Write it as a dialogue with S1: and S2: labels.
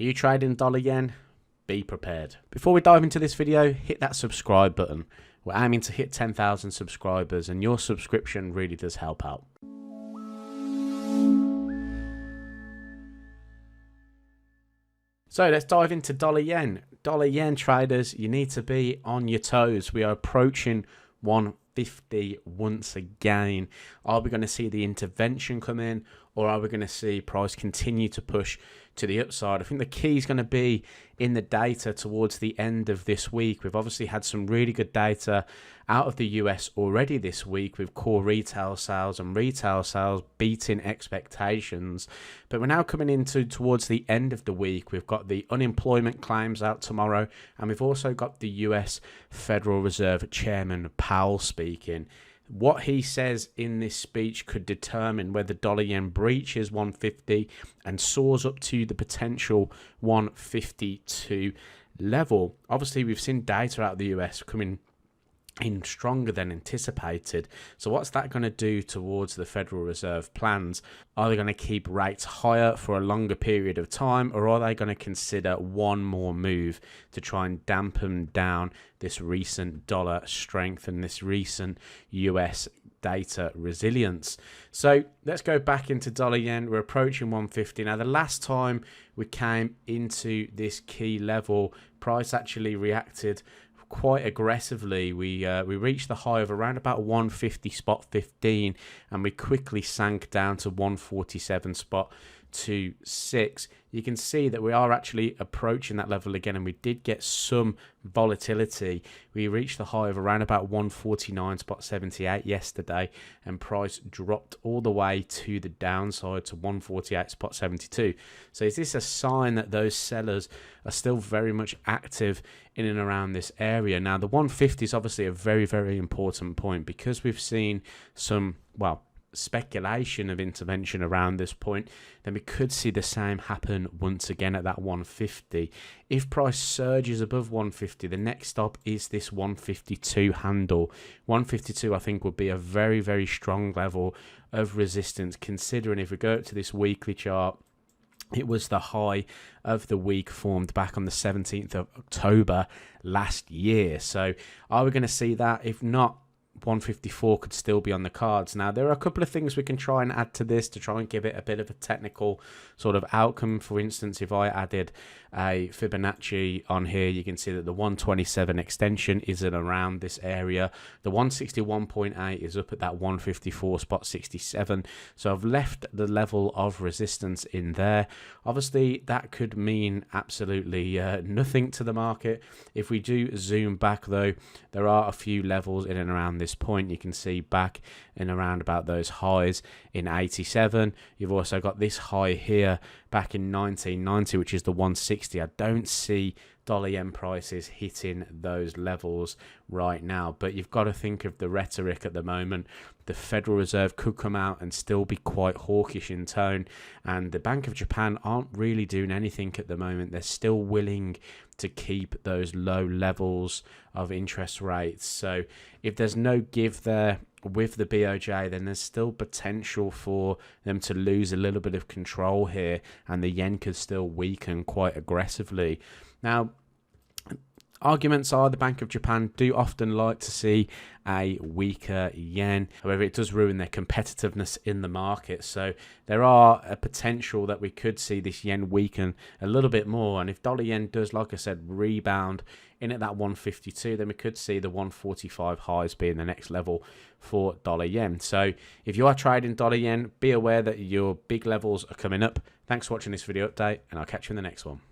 S1: Are you trading dollar yen? Be prepared. Before we dive into this video, hit that subscribe button. We're aiming to hit 10,000 subscribers, and your subscription really does help out. So let's dive into dollar yen. Dollar yen traders, you need to be on your toes. We are approaching 150 once again. Are we going to see the intervention come in, or are we going to see price continue to push to the upside? I think the key is going to be in the data towards the end of this week. We've obviously had some really good data out of the US already this week, with core retail sales and retail sales beating expectations. But we're now coming into towards the end of the week. We've got the unemployment claims out tomorrow, and we've also got the US Federal Reserve Chairman Powell speaking. What he says in this speech could determine whether dollar yen breaches 150 and soars up to the potential 152 level. Obviously, we've seen data out of the US coming in stronger than anticipated. So what's that going to do towards the Federal Reserve plans? Are they going to keep rates higher for a longer period of time, or are they going to consider one more move to try and dampen down this recent dollar strength and this recent US data resilience? So let's go back into dollar yen. We're approaching 150 now. The last time we came into this key level, price actually reacted quite aggressively. We reached the high of around about 150 spot 15, and we quickly sank down to 147 spot 26. You can see that we are actually approaching that level again, and we did get some volatility. We reached the high of around about 149 spot 78 yesterday, and price dropped all the way to the downside to 148 spot 72. So is this a sign that those sellers are still very much active in and around this area? Now the 150 is obviously a very, very important point, because we've seen some, well, speculation of intervention around this point. Then we could see the same happen once again at that 150. If price surges above 150, the next stop is this 152 handle. 152 I think would be a very, very strong level of resistance, considering if we go up to this weekly chart, it was the high of the week formed back on the 17th of October last year. So are we going to see that? If not, 154 could still be on the cards. Now there are a couple of things we can try and add to this to try and give it a bit of a technical sort of outcome. For instance, if I added a Fibonacci on here, you can see that the 127 extension is in around this area. The 161.8 is up at that 154 spot 67. So I've left the level of resistance in there. Obviously that could mean absolutely nothing to the market. If we do zoom back though, there are a few levels in and around this point. You can see back in around about those highs in 87. You've also got this high here back in 1990, which is the 160. I don't see dollar yen prices hitting those levels right now, but you've got to think of the rhetoric at the moment. The Federal Reserve could come out and still be quite hawkish in tone, and the Bank of Japan aren't really doing anything at the moment. They're still willing to keep those low levels of interest rates. So if there's no give there with the BOJ, then there's still potential for them to lose a little bit of control here, and the yen could still weaken quite aggressively. Now, arguments are the Bank of Japan do often like to see a weaker yen. However, it does ruin their competitiveness in the market. So there are a potential that we could see this yen weaken a little bit more. And if dollar yen does, like I said, rebound in at that 152, then we could see the 145 highs being the next level for dollar yen. So if you are trading dollar yen, be aware that your big levels are coming up. Thanks for watching this video update, and I'll catch you in the next one.